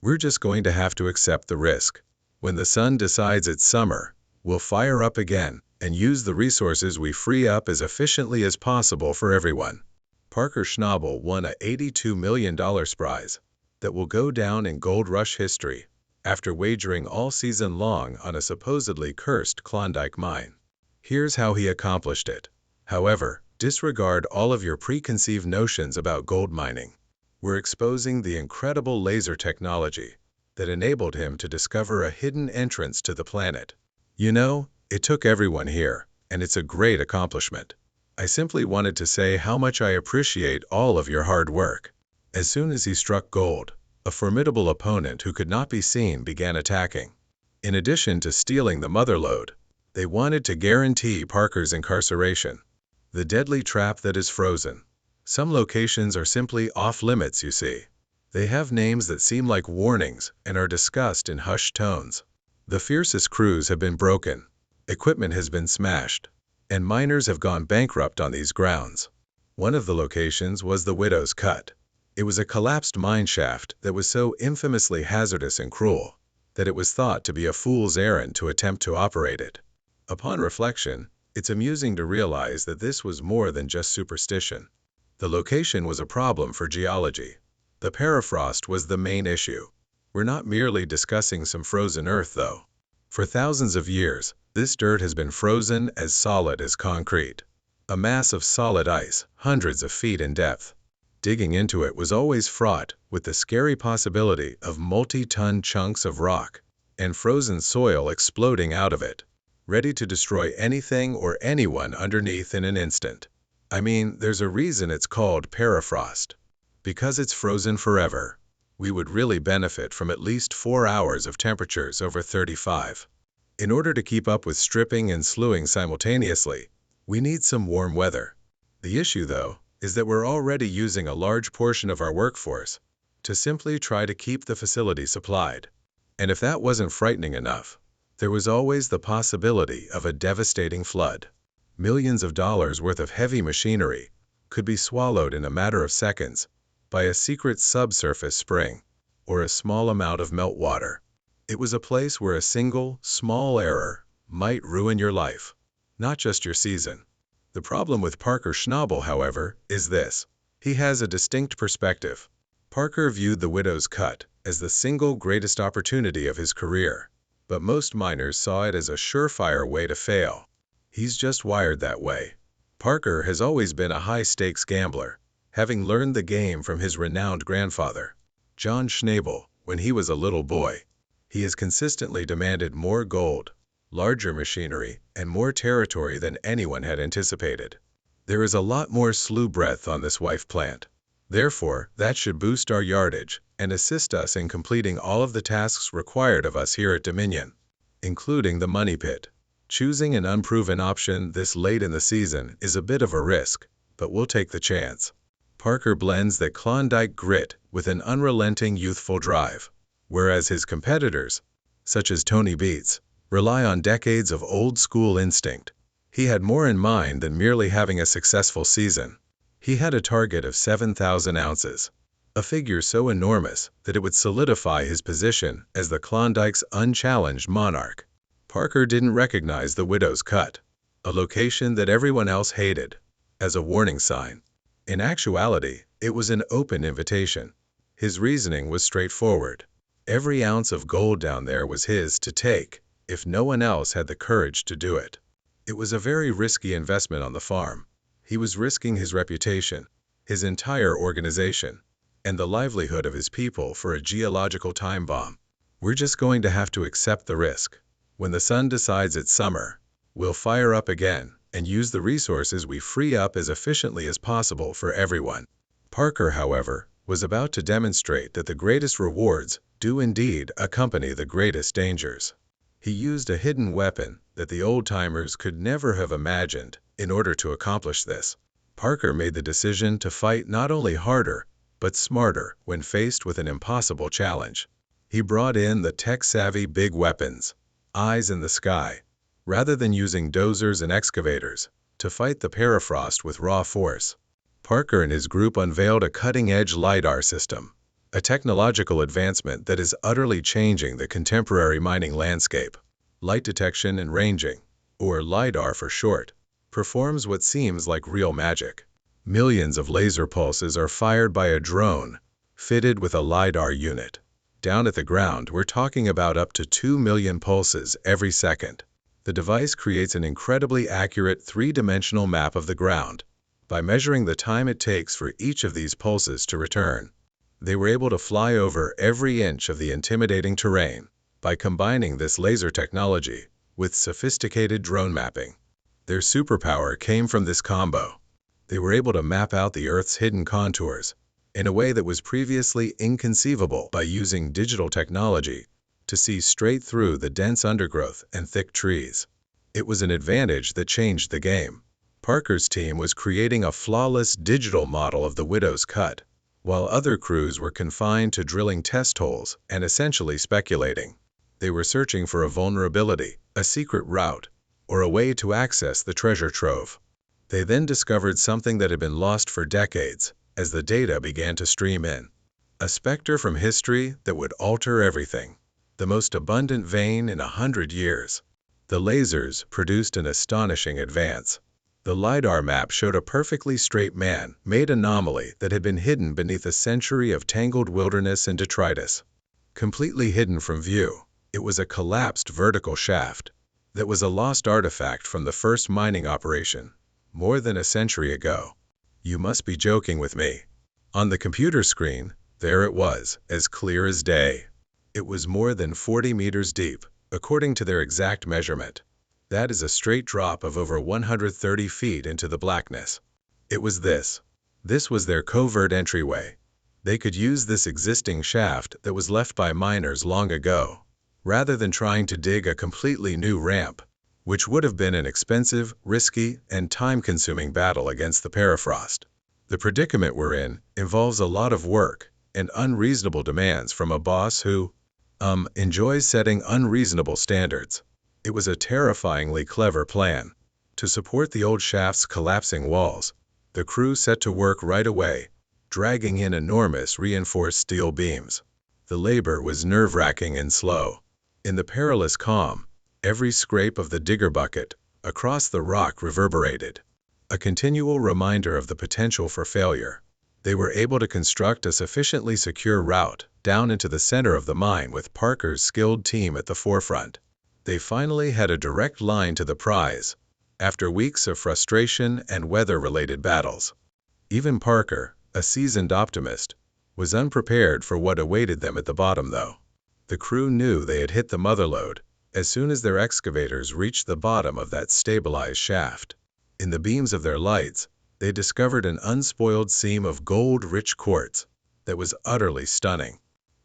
We're just going to have to accept the risk. When the sun decides it's summer, we'll fire up again and use the resources we free up as efficiently as possible for everyone. Parker Schnabel won a $82 million prize that will go down in gold rush history after wagering all season long on a supposedly cursed Klondike mine. Here's how he accomplished it. However, disregard all of your preconceived notions about gold mining. We're exposing the incredible laser technology that enabled him to discover a hidden entrance to the planet. You know, it took everyone here, and it's a great accomplishment. I simply wanted to say how much I appreciate all of your hard work. As soon as he struck gold, a formidable opponent who could not be seen began attacking. In addition to stealing the motherlode, they wanted to guarantee Parker's incarceration. The deadly trap that is frozen. Some locations are simply off-limits, you see. They have names that seem like warnings and are discussed in hushed tones. The fiercest crews have been broken, equipment has been smashed, and miners have gone bankrupt on these grounds. One of the locations was the Widow's Cut. It was a collapsed mine shaft that was so infamously hazardous and cruel that it was thought to be a fool's errand to attempt to operate it. Upon reflection, it's amusing to realize that this was more than just superstition. The location was a problem for geology. The permafrost was the main issue. We're not merely discussing some frozen earth, though. For thousands of years, this dirt has been frozen as solid as concrete. A mass of solid ice, hundreds of feet in depth. Digging into it was always fraught with the scary possibility of multi-ton chunks of rock and frozen soil exploding out of it, ready to destroy anything or anyone underneath in an instant. I mean, there's a reason it's called permafrost. Because it's frozen forever. We would really benefit from at least 4 hours of temperatures over 35. In order to keep up with stripping and slewing simultaneously, we need some warm weather. The issue, though, is that we're already using a large portion of our workforce to simply try to keep the facility supplied. And if that wasn't frightening enough, there was always the possibility of a devastating flood. Millions of dollars worth of heavy machinery could be swallowed in a matter of seconds by a secret subsurface spring or a small amount of meltwater. It was a place where a single, small error might ruin your life, not just your season. The problem with Parker Schnabel, however, is this. He has a distinct perspective. Parker viewed the Widow's Cut as the single greatest opportunity of his career, but most miners saw it as a surefire way to fail. He's just wired that way. Parker has always been a high-stakes gambler, having learned the game from his renowned grandfather, John Schnabel, when he was a little boy. He has consistently demanded more gold, larger machinery, and more territory than anyone had anticipated. There is a lot more slew breadth on this wife plant. Therefore, that should boost our yardage and assist us in completing all of the tasks required of us here at Dominion, including the money pit. Choosing an unproven option this late in the season is a bit of a risk, but we'll take the chance. Parker blends that Klondike grit with an unrelenting youthful drive, whereas his competitors, such as Tony Beats, rely on decades of old-school instinct. He had more in mind than merely having a successful season. He had a target of 7,000 ounces, a figure so enormous that it would solidify his position as the Klondike's unchallenged monarch. Parker didn't recognize the Widow's Cut, a location that everyone else hated, as a warning sign. In actuality, it was an open invitation. His reasoning was straightforward. Every ounce of gold down there was his to take, if no one else had the courage to do it. It was a very risky investment on the farm. He was risking his reputation, his entire organization, and the livelihood of his people for a geological time bomb. We're just going to have to accept the risk. When the sun decides it's summer, we'll fire up again and use the resources we free up as efficiently as possible for everyone. Parker, however, was about to demonstrate that the greatest rewards do indeed accompany the greatest dangers. He used a hidden weapon that the old-timers could never have imagined in order to accomplish this. Parker made the decision to fight not only harder, but smarter when faced with an impossible challenge. He brought in the tech-savvy big weapons, eyes in the sky, rather than using dozers and excavators to fight the permafrost with raw force. Parker and his group unveiled a cutting-edge LiDAR system, a technological advancement that is utterly changing the contemporary mining landscape. Light detection and ranging, or LiDAR for short, performs what seems like real magic. Millions of laser pulses are fired by a drone, fitted with a LiDAR unit. Down at the ground, we're talking about up to 2 million pulses every second. The device creates an incredibly accurate three-dimensional map of the ground. By measuring the time it takes for each of these pulses to return, they were able to fly over every inch of the intimidating terrain. By combining this laser technology with sophisticated drone mapping, their superpower came from this combo. They were able to map out the Earth's hidden contours in a way that was previously inconceivable by using digital technology to see straight through the dense undergrowth and thick trees. It was an advantage that changed the game. Parker's team was creating a flawless digital model of the Widow's Cut, while other crews were confined to drilling test holes and essentially speculating. They were searching for a vulnerability, a secret route, or a way to access the treasure trove. They then discovered something that had been lost for decades as the data began to stream in. A specter from history that would alter everything. The most abundant vein in 100 years. The lasers produced an astonishing advance. The LiDAR map showed a perfectly straight man-made anomaly that had been hidden beneath a century of tangled wilderness and detritus. Completely hidden from view, it was a collapsed vertical shaft that was a lost artifact from the first mining operation, more than a century ago. You must be joking with me. On the computer screen, there it was, as clear as day. It was more than 40 meters deep, according to their exact measurement. That is a straight drop of over 130 feet into the blackness. It was this. This was their covert entryway. They could use this existing shaft that was left by miners long ago, rather than trying to dig a completely new ramp, which would have been an expensive, risky, and time-consuming battle against the permafrost. The predicament we're in involves a lot of work and unreasonable demands from a boss who, enjoys setting unreasonable standards. It was a terrifyingly clever plan. To support the old shaft's collapsing walls, the crew set to work right away, dragging in enormous reinforced steel beams. The labor was nerve-wracking and slow. In the perilous calm, every scrape of the digger bucket across the rock reverberated, a continual reminder of the potential for failure. They were able to construct a sufficiently secure route down into the center of the mine with Parker's skilled team at the forefront. They finally had a direct line to the prize, after weeks of frustration and weather-related battles. Even Parker, a seasoned optimist, was unprepared for what awaited them at the bottom, though. The crew knew they had hit the motherlode as soon as their excavators reached the bottom of that stabilized shaft. In the beams of their lights, they discovered an unspoiled seam of gold-rich quartz that was utterly stunning.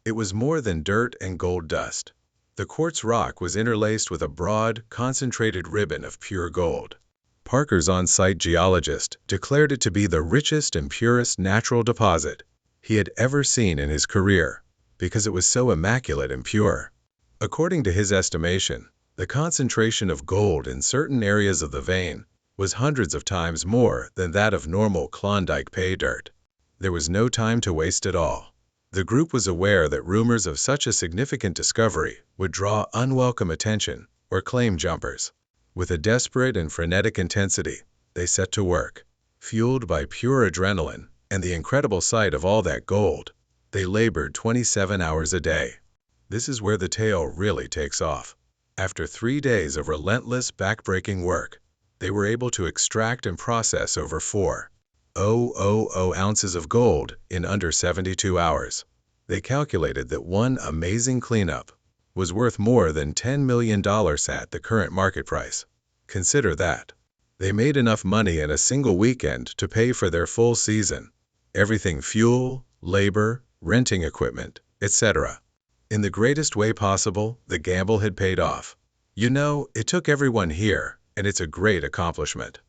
It was more than dirt and gold dust. The quartz rock was interlaced with a broad, concentrated ribbon of pure gold. Parker's on-site geologist declared it to be the richest and purest natural deposit he had ever seen in his career, because it was so immaculate and pure. According to his estimation, the concentration of gold in certain areas of the vein was hundreds of times more than that of normal Klondike pay dirt. There was no time to waste at all. The group was aware that rumors of such a significant discovery would draw unwelcome attention or claim jumpers. With a desperate and frenetic intensity, they set to work. Fueled by pure adrenaline and the incredible sight of all that gold, they labored 27 hours a day. This is where the tale really takes off. After 3 days of relentless, back-breaking work, they were able to extract and process over 4,000 ounces of gold in under 72 hours. They calculated that one amazing cleanup was worth more than $10 million at the current market price. Consider that. They made enough money in a single weekend to pay for their full season. Everything: fuel, labor, renting equipment, etc. In the greatest way possible, the gamble had paid off. You know, it took everyone here, and it's a great accomplishment.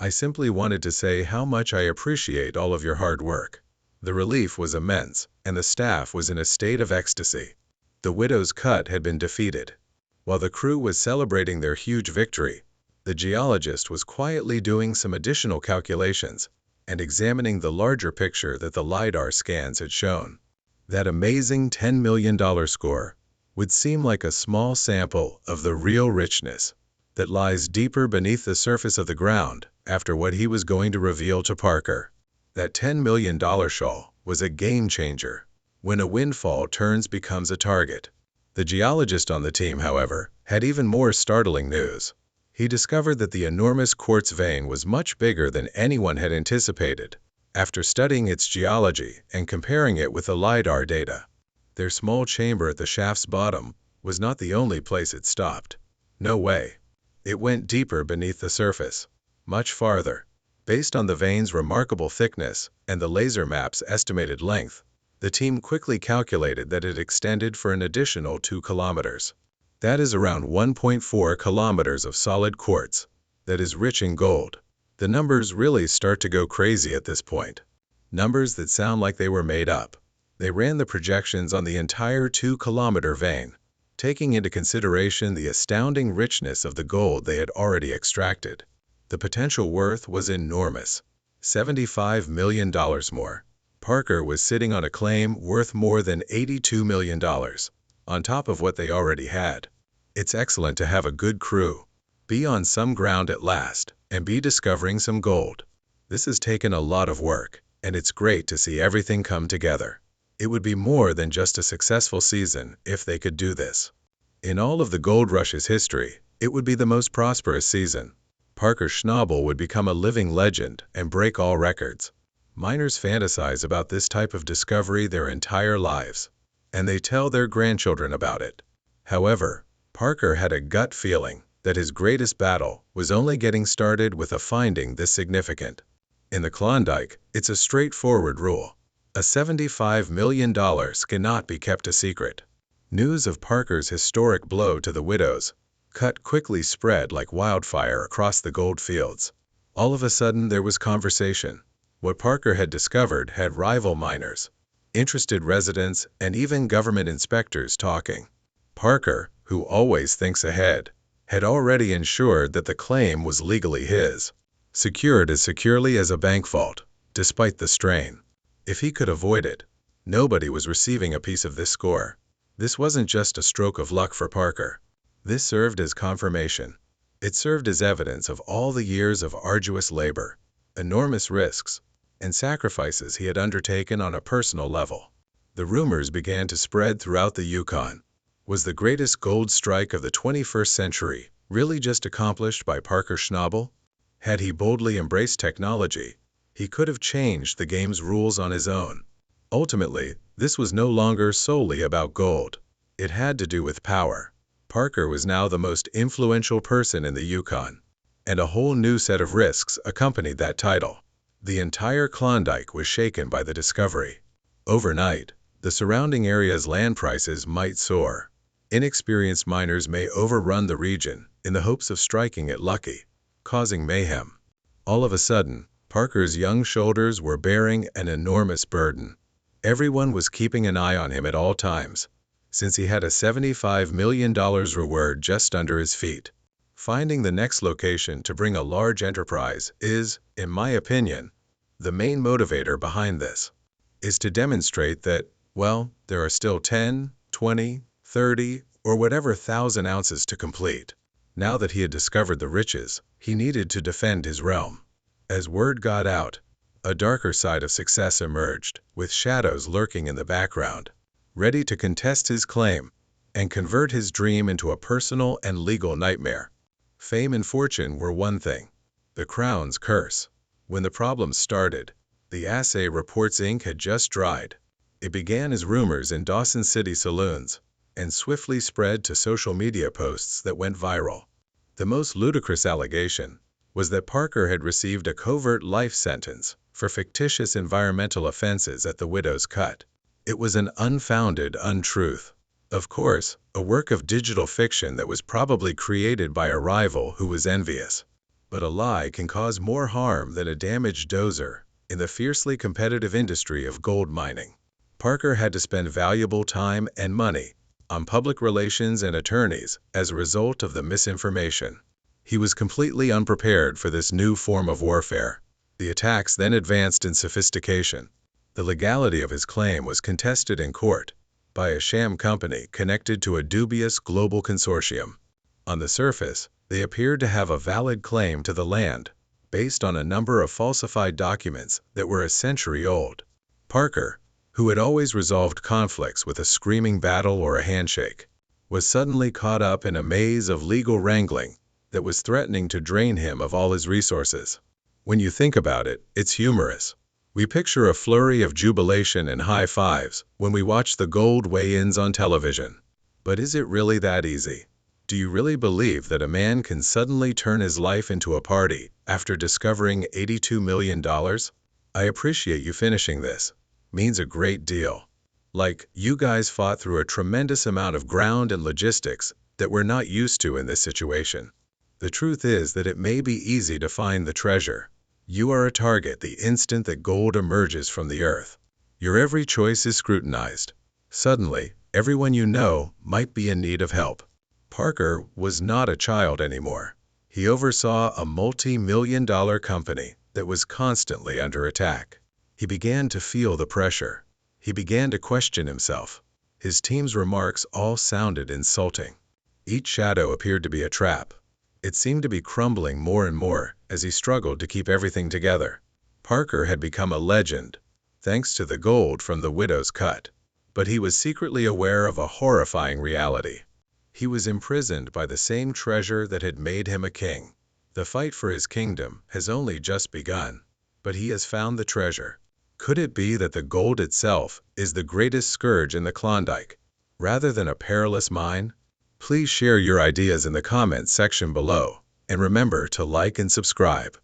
I simply wanted to say how much I appreciate all of your hard work. The relief was immense, and the staff was in a state of ecstasy. The Widow's Cut had been defeated. While the crew was celebrating their huge victory, the geologist was quietly doing some additional calculations and examining the larger picture that the LiDAR scans had shown. That amazing $10 million score would seem like a small sample of the real richness that lies deeper beneath the surface of the ground after what he was going to reveal to Parker. That $10 million shawl was a game changer. When a windfall becomes a target. The geologist on the team, however, had even more startling news. He discovered that the enormous quartz vein was much bigger than anyone had anticipated. After studying its geology and comparing it with the LiDAR data, their small chamber at the shaft's bottom was not the only place it stopped. No way. It went deeper beneath the surface, much farther. Based on the vein's remarkable thickness and the laser map's estimated length, the team quickly calculated that it extended for an additional 2 kilometers. That is around 1.4 kilometers of solid quartz that is rich in gold. The numbers really start to go crazy at this point. Numbers that sound like they were made up. They ran the projections on the entire 2-kilometer vein, taking into consideration the astounding richness of the gold they had already extracted. The potential worth was enormous. $75 million more. Parker was sitting on a claim worth more than $82 million, on top of what they already had. It's excellent to have a good crew, be on some ground at last, and be discovering some gold. This has taken a lot of work, and it's great to see everything come together. It would be more than just a successful season if they could do this. In all of the gold rush's history, it would be the most prosperous season. Parker Schnabel would become a living legend and break all records. Miners fantasize about this type of discovery their entire lives, and they tell their grandchildren about it. However, Parker had a gut feeling that his greatest battle was only getting started with a finding this significant. In the Klondike, it's a straightforward rule. A $75 million cannot be kept a secret. News of Parker's historic blow to the widows cut quickly spread like wildfire across the gold fields. All of a sudden there was conversation. What Parker had discovered had rival miners, interested residents, and even government inspectors talking. Parker, who always thinks ahead, had already ensured that the claim was legally his, secured as securely as a bank vault, despite the strain. If he could avoid it, nobody was receiving a piece of this score. This wasn't just a stroke of luck for Parker. This served as confirmation. It served as evidence of all the years of arduous labor, enormous risks, and sacrifices he had undertaken on a personal level. The rumors began to spread throughout the Yukon. Was the greatest gold strike of the 21st century really just accomplished by Parker Schnabel? Had he boldly embraced technology, he could have changed the game's rules on his own. Ultimately, this was no longer solely about gold. It had to do with power. Parker was now the most influential person in the Yukon, and a whole new set of risks accompanied that title. The entire Klondike was shaken by the discovery. Overnight, the surrounding area's land prices might soar. Inexperienced miners may overrun the region in the hopes of striking it lucky, causing mayhem. All of a sudden, Parker's young shoulders were bearing an enormous burden. Everyone was keeping an eye on him at all times, since he had a $75 million reward just under his feet. Finding the next location to bring a large enterprise is, in my opinion, the main motivator behind this, is to demonstrate that, well, there are still 10, 20, 30, or whatever thousand ounces to complete. Now that he had discovered the riches, he needed to defend his realm. As word got out, a darker side of success emerged, with shadows lurking in the background, ready to contest his claim and convert his dream into a personal and legal nightmare. Fame and fortune were one thing, the crown's curse. When the problem started, the assay reports ink had just dried. It began as rumors in Dawson City saloons, and swiftly spread to social media posts that went viral. The most ludicrous allegation was that Parker had received a covert life sentence for fictitious environmental offenses at the widow's cut. It was an unfounded untruth. Of course, a work of digital fiction that was probably created by a rival who was envious. But a lie can cause more harm than a damaged dozer in the fiercely competitive industry of gold mining. Parker had to spend valuable time and money on public relations and attorneys as a result of the misinformation. He was completely unprepared for this new form of warfare. The attacks then advanced in sophistication. The legality of his claim was contested in court by a sham company connected to a dubious global consortium. On the surface, they appeared to have a valid claim to the land, based on a number of falsified documents that were a century old. Parker, who had always resolved conflicts with a screaming battle or a handshake, was suddenly caught up in a maze of legal wrangling that was threatening to drain him of all his resources. When you think about it, it's humorous. We picture a flurry of jubilation and high fives when we watch the gold weigh-ins on television. But is it really that easy? Do you really believe that a man can suddenly turn his life into a party after discovering $82 million? I appreciate you finishing this. Means a great deal. Like, you guys fought through a tremendous amount of ground and logistics that we're not used to in this situation. The truth is that it may be easy to find the treasure. You are a target the instant that gold emerges from the earth. Your every choice is scrutinized. Suddenly, everyone you know might be in need of help. Parker was not a child anymore. He oversaw a multi-million-dollar company that was constantly under attack. He began to feel the pressure. He began to question himself. His team's remarks all sounded insulting. Each shadow appeared to be a trap. It seemed to be crumbling more and more as he struggled to keep everything together. Parker had become a legend, thanks to the gold from the widow's cut. But he was secretly aware of a horrifying reality. He was imprisoned by the same treasure that had made him a king. The fight for his kingdom has only just begun, but he has found the treasure. Could it be that the gold itself is the greatest scourge in the Klondike, rather than a perilous mine? Please share your ideas in the comments section below, and remember to like and subscribe.